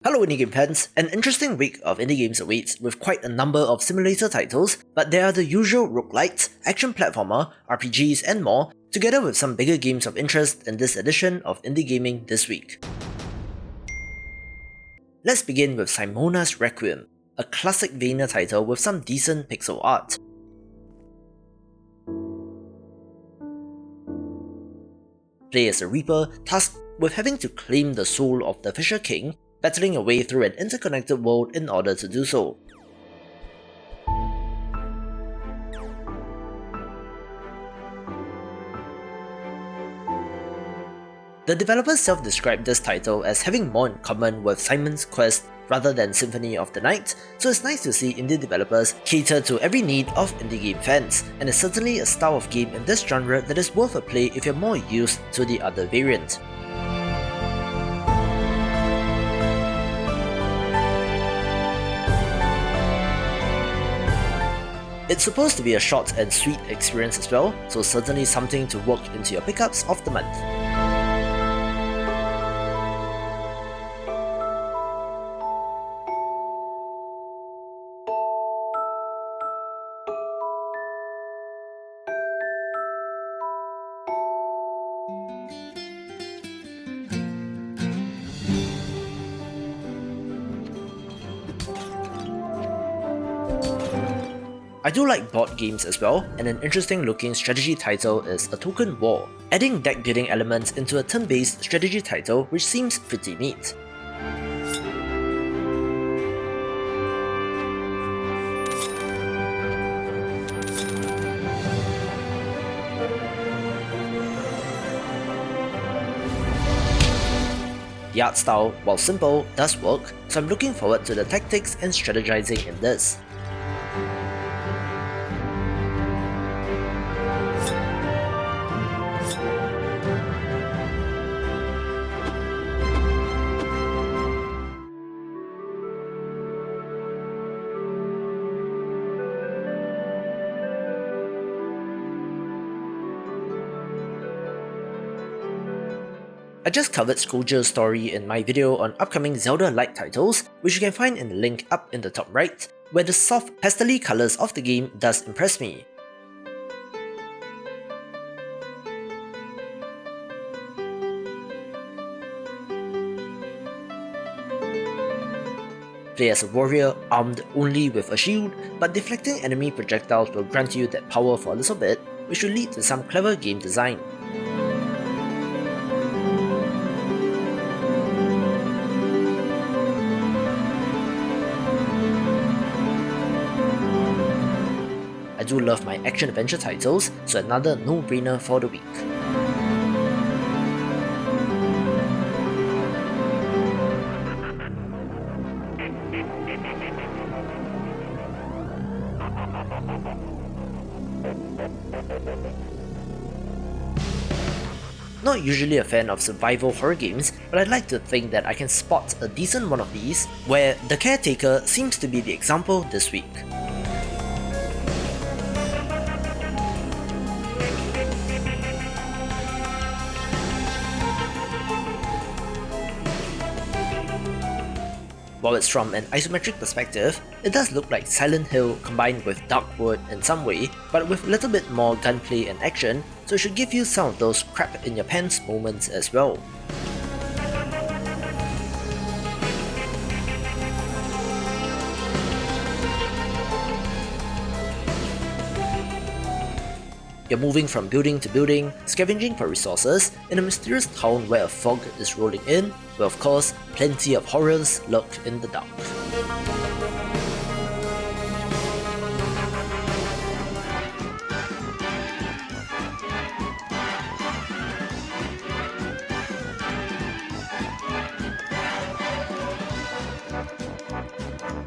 Hello indie game fans, an interesting week of indie games awaits with quite a number of simulator titles, but there are the usual roguelites, action platformer, RPGs and more, together with some bigger games of interest in this edition of indie gaming this week. Let's begin with Simona's Requiem, a classic-vania title with some decent pixel art. Play as a Reaper tasked with having to claim the soul of the Fisher King, battling your way through an interconnected world in order to do so. The developers self-described this title as having more in common with Simon's Quest rather than Symphony of the Night, so it's nice to see indie developers cater to every need of indie game fans, and it's certainly a style of game in this genre that is worth a play if you're more used to the other variant. It's supposed to be a short and sweet experience as well, so certainly something to work into your pickups of the month. I do like board games as well, and an interesting looking strategy title is A Token War, adding deck building elements into a turn-based strategy title which seems pretty neat. The art style, while simple, does work, so I'm looking forward to the tactics and strategizing in this. I just covered Skjoldur Story in my video on upcoming Zelda-like titles, which you can find in the link up in the top right, where the soft pastel-y colours of the game does impress me. Play as a warrior armed only with a shield, but deflecting enemy projectiles will grant you that power for a little bit, which will lead to some clever game design. I do love my action-adventure titles, so another no-brainer for the week. Not usually a fan of survival horror games, but I'd like to think that I can spot a decent one of these, where The Caretaker seems to be the example this week. While it's from an isometric perspective, it does look like Silent Hill combined with Darkwood in some way, but with a little bit more gunplay and action, so it should give you some of those crap in your pants moments as well. You're moving from building to building, scavenging for resources, in a mysterious town where a fog is rolling in, where of course, plenty of horrors lurk in the dark.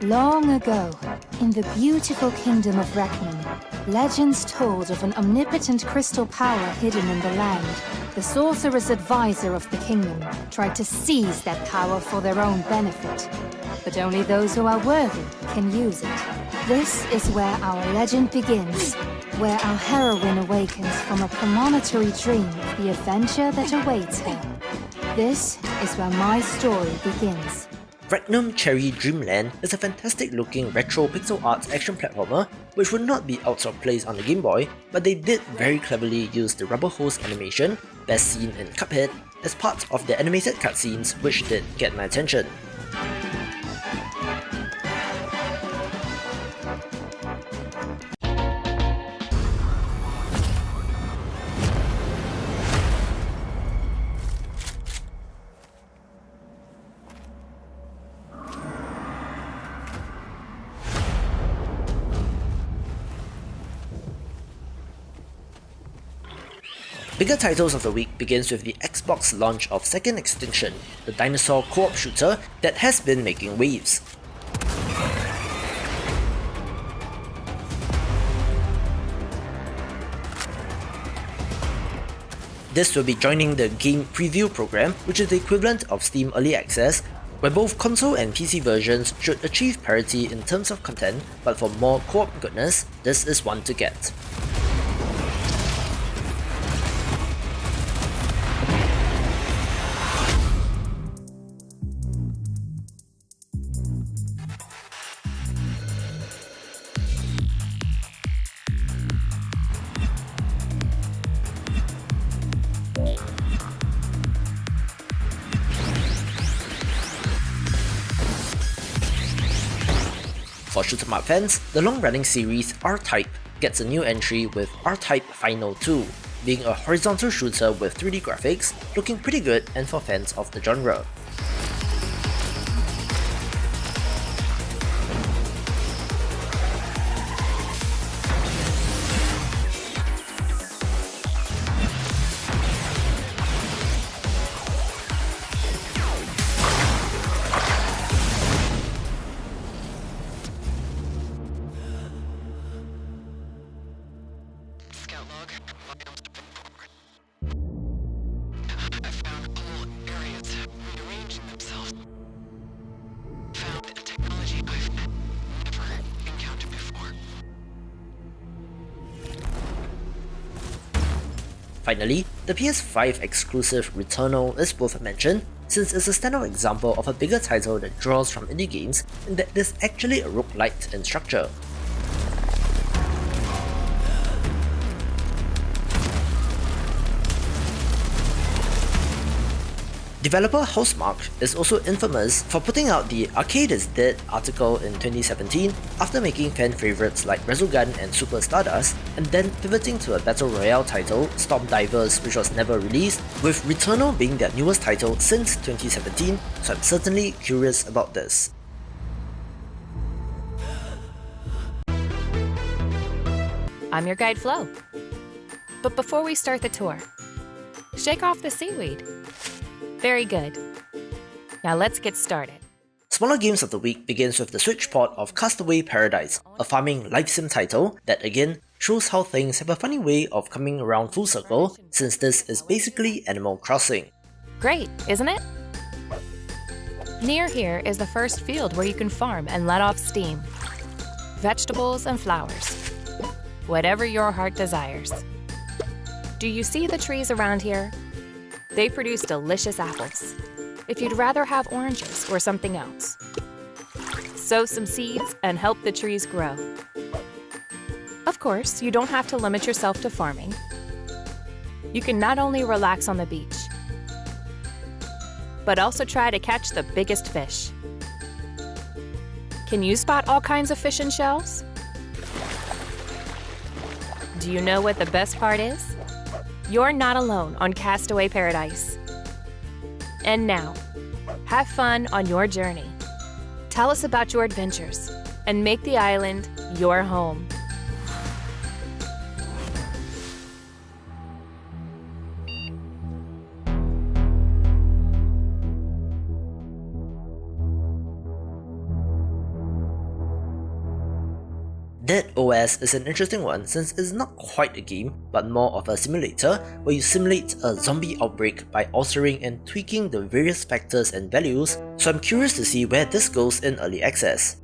Long ago, in the beautiful kingdom of Reknum, legends told of an omnipotent crystal power hidden in the land. The sorceress advisor of the kingdom tried to seize that power for their own benefit, but only those who are worthy can use it. This is where our legend begins, where our heroine awakens from a premonitory dream of the adventure that awaits her. This is where my story begins. Reknum Cheri Dreamland is a fantastic looking retro pixel art action platformer which would not be out of place on the Game Boy, but they did very cleverly use the rubber hose animation, best seen in Cuphead, as part of their animated cutscenes, which did get my attention. Bigger titles of the week begins with the Xbox launch of second Extinction, the dinosaur co-op shooter that has been making waves. This will be joining the game preview program, which is the equivalent of Steam Early Access, where both console and PC versions should achieve parity in terms of content, but for more co-op goodness, this is one to get. For shoot 'em up fans, the long-running series R-Type gets a new entry with R-Type Final 2, being a horizontal shooter with 3D graphics, looking pretty good and for fans of the genre. Finally, the PS5 exclusive Returnal is worth a mention, since it's a standout example of a bigger title that draws from indie games in that it is actually a roguelite in structure. Developer Housemarque is also infamous for putting out the Arcade is Dead article in 2017 after making fan favourites like Resogun and Super Stardust, and then pivoting to a Battle Royale title, Storm Divers, which was never released, with Returnal being their newest title since 2017, so I'm certainly curious about this. I'm your guide Flo. But before we start the tour, shake off the seaweed. Very good. Now let's get started. Smaller games of the week begins with the Switch port of Castaway Paradise, a farming life sim title that again shows how things have a funny way of coming around full circle, since this is basically Animal Crossing. Great, isn't it? Near here is the first field where you can farm and let off steam. Vegetables and flowers. Whatever your heart desires. Do you see the trees around here? They produce delicious apples. If you'd rather have oranges or something else, sow some seeds and help the trees grow. Of course, you don't have to limit yourself to farming. You can not only relax on the beach, but also try to catch the biggest fish. Can you spot all kinds of fish and shells? Do you know what the best part is? You're not alone on Castaway Paradise. And now, have fun on your journey. Tell us about your adventures and make the island your home. DeadOS is an interesting one since it's not quite a game, but more of a simulator where you simulate a zombie outbreak by altering and tweaking the various factors and values, so I'm curious to see where this goes in early access.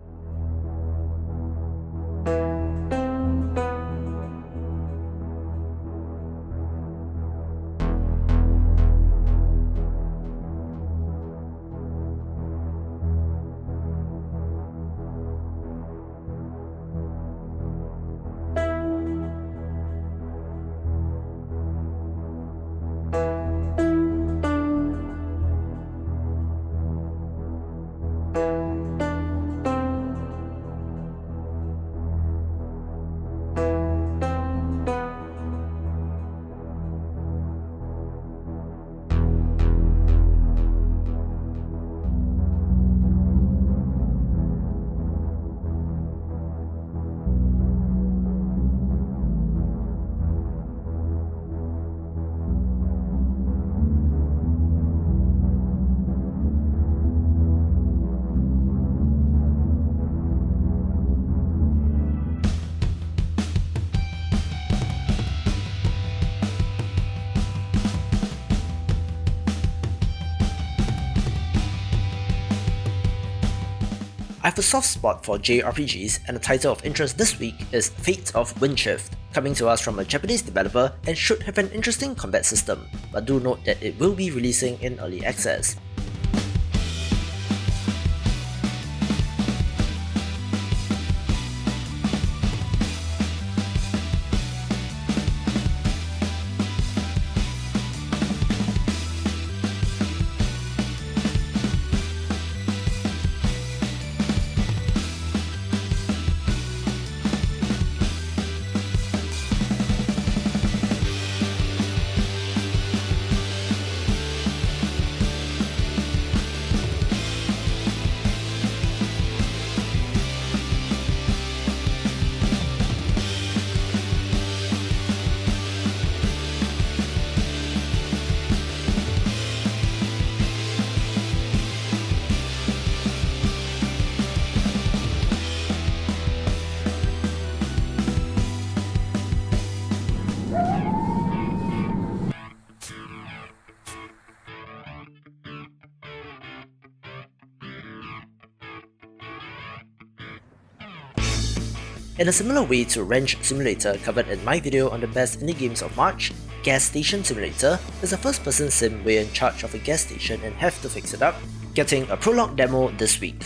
I have a soft spot for JRPGs, and the title of interest this week is Fate of WINDSHIFT, coming to us from a Japanese developer and should have an interesting combat system, but do note that it will be releasing in early access. In a similar way to Wrench Simulator covered in my video on the best indie games of March, Gas Station Simulator is a first-person sim where you're in charge of a gas station and have to fix it up, getting a Prologue demo this week.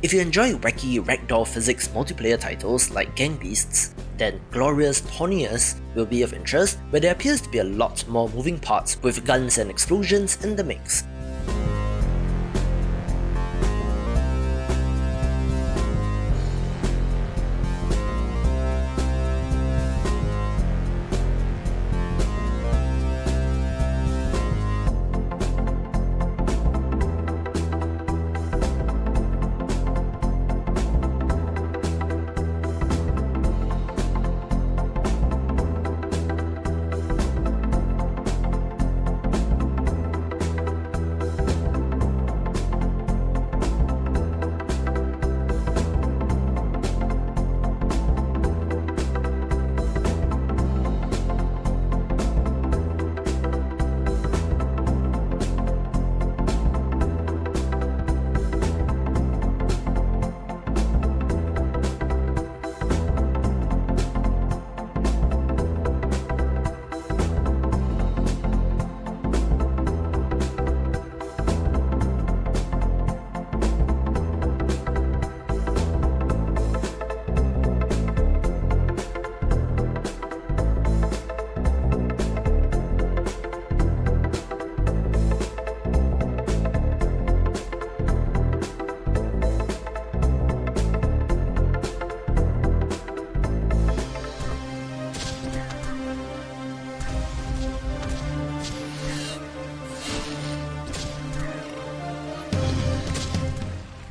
If you enjoy wacky ragdoll physics multiplayer titles like Gang Beasts, then glorious Tournius will be of interest, where there appears to be a lot more moving parts with guns and explosions in the mix.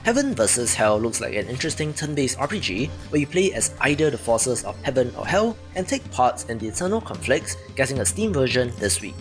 Heaven vs Hell looks like an interesting turn-based RPG where you play as either the forces of Heaven or Hell and take part in the eternal conflicts, getting a Steam version this week.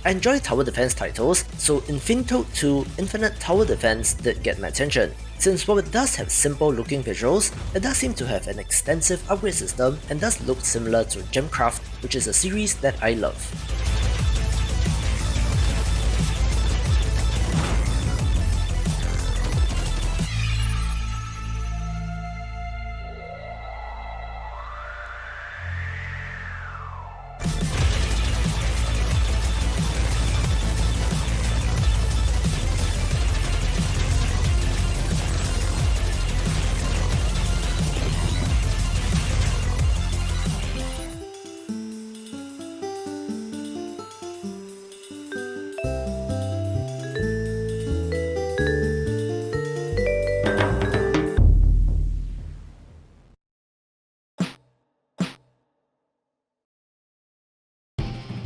I enjoy tower defense titles, so Infinitode 2 Infinite Tower Defense did get my attention. Since while it does have simple looking visuals, it does seem to have an extensive upgrade system and does look similar to Gemcraft, which is a series that I love.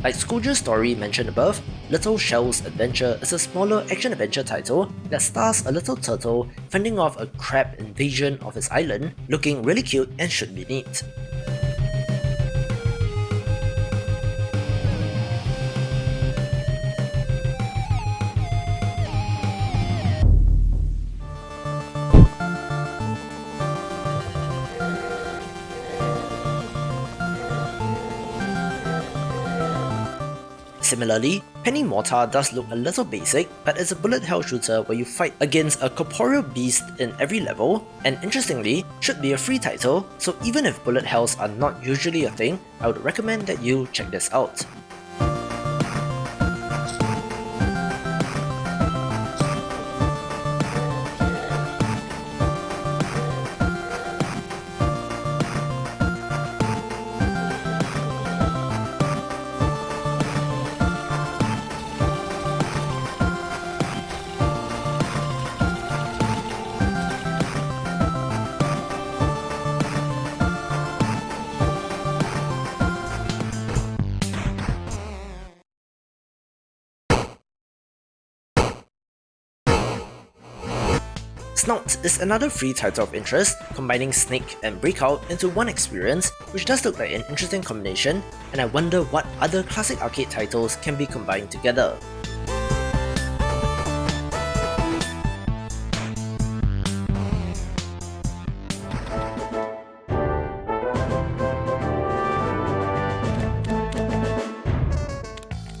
Like Skjoldur Story mentioned above, Little Shell's Adventure is a smaller action-adventure title that stars a little turtle fending off a crab invasion of his island, looking really cute and should be neat. Similarly, Penimorta does look a little basic, but it's a bullet hell shooter where you fight against a corporeal beast in every level, and interestingly, should be a free title, so even if bullet hells are not usually a thing, I would recommend that you check this out. SnOut is another free title of interest, combining Snake and Breakout into one experience, which does look like an interesting combination, and I wonder what other classic arcade titles can be combined together.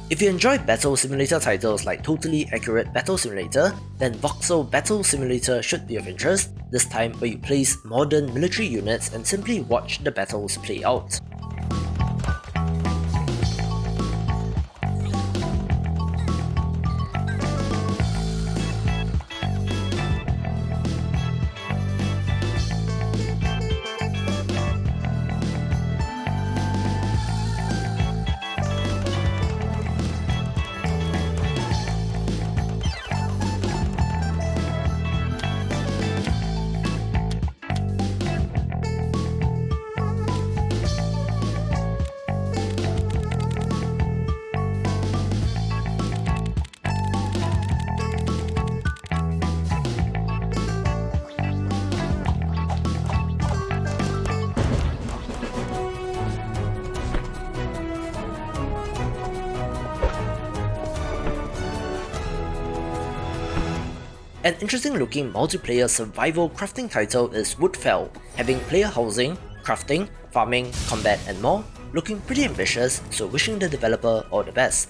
If you enjoy battle simulator titles like Totally Accurate Battle Simulator, then Voxel Battle Simulator should be of interest, this time where you place modern military units and simply watch the battles play out. An interesting looking multiplayer survival crafting title is Woodfel, having player housing, crafting, farming, combat and more, looking pretty ambitious, so wishing the developer all the best.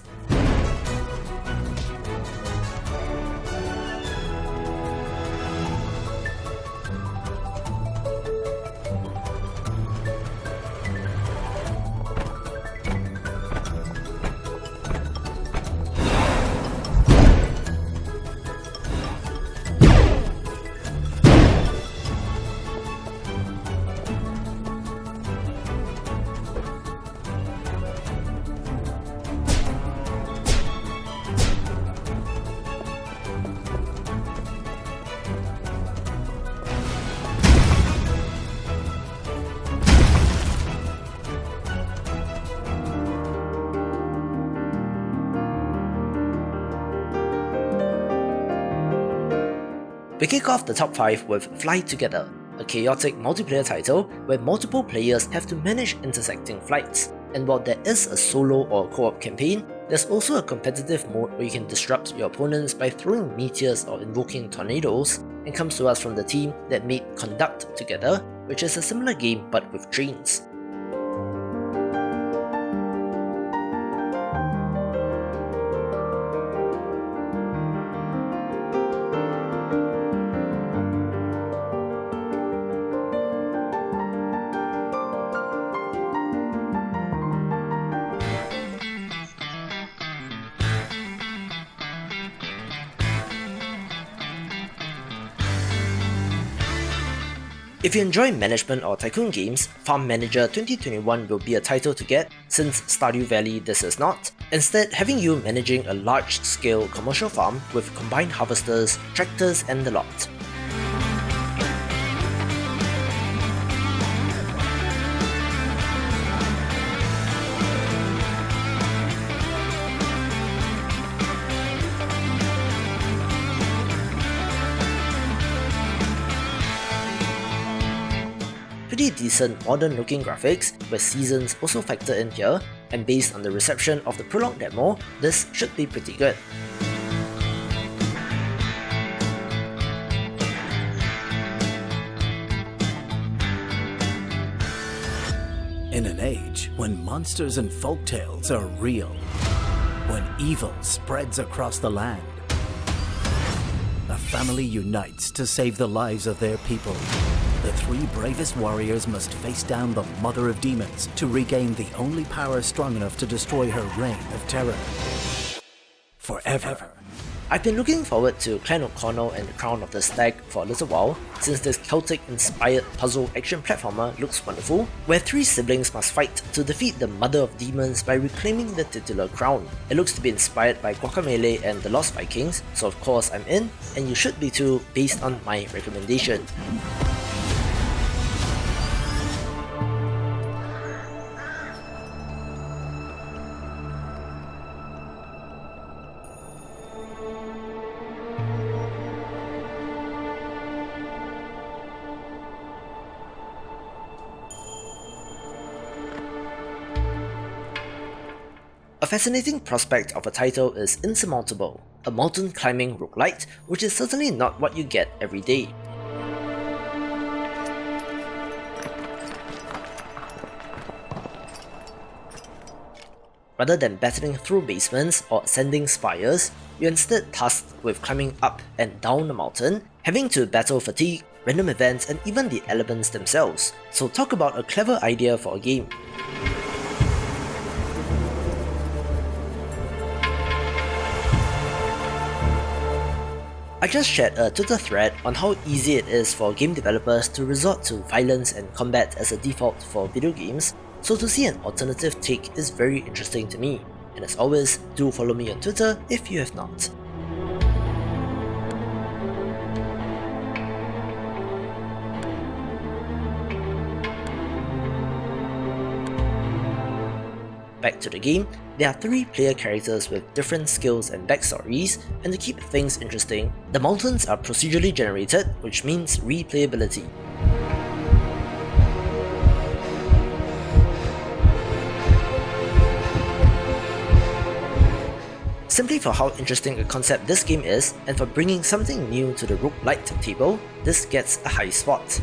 We kick off the top 5 with Fly Together, a chaotic multiplayer title where multiple players have to manage intersecting flights. And while there is a solo or co-op campaign, there's also a competitive mode where you can disrupt your opponents by throwing meteors or invoking tornadoes, and comes to us from the team that made Conduct Together, which is a similar game but with trains. If you enjoy management or tycoon games, Farm Manager 2021 will be a title to get, since Stardew Valley this is not, instead having you managing a large-scale commercial farm with combined harvesters, tractors and the lot. pretty decent modern looking graphics with seasons also factored in here, and based on the reception of the Prologue demo, this should be pretty good. In an age when monsters and folktales are real, when evil spreads across the land, a family unites to save the lives of their people. The three bravest warriors must face down the Mother of Demons to regain the only power strong enough to destroy her reign of terror. Forever. I've been looking forward to Clan O'Connell and the Crown of the Stag for a little while, since this Celtic-inspired puzzle action platformer looks wonderful, where three siblings must fight to defeat the Mother of Demons by reclaiming the titular crown. It looks to be inspired by Guacamelee and the Lost Vikings, so of course I'm in, and you should be too based on my recommendation. A fascinating prospect of a title is Insurmountable, a mountain climbing roguelite, which is certainly not what you get every day. Rather than battling through basements or ascending spires, you're instead tasked with climbing up and down the mountain, having to battle fatigue, random events, and even the elements themselves. So talk about a clever idea for a game. I just shared a Twitter thread on how easy it is for game developers to resort to violence and combat as a default for video games, so to see an alternative take is very interesting to me. And as always, do follow me on Twitter if you have not. Back to the game, there are 3 player characters with different skills and backstories, and to keep things interesting, the mountains are procedurally generated, which means replayability. Simply for how interesting a concept this game is, and for bringing something new to the roguelite table, this gets a high spot.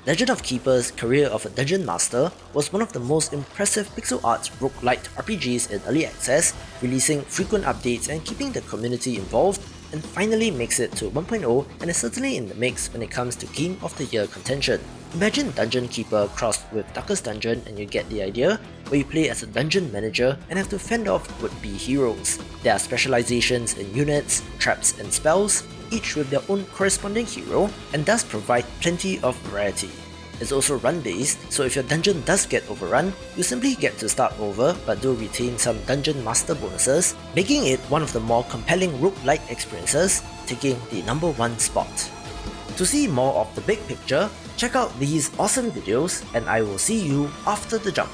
Legend of Keeper's Career of a Dungeon Master was one of the most impressive pixel art roguelite RPGs in early access, releasing frequent updates and keeping the community involved, and finally makes it to 1.0 and is certainly in the mix when it comes to Game of the Year contention. Imagine Dungeon Keeper crossed with Darkest Dungeon and you get the idea, where you play as a dungeon manager and have to fend off would-be heroes. There are specializations in units, traps and spells, each with their own corresponding hero, and thus provide plenty of variety. is also run-based, so if your dungeon does get overrun, you simply get to start over but do retain some dungeon master bonuses, making it one of the more compelling roguelike experiences, taking the #1 spot. To see more of the big picture, check out these awesome videos, and I will see you after the jump.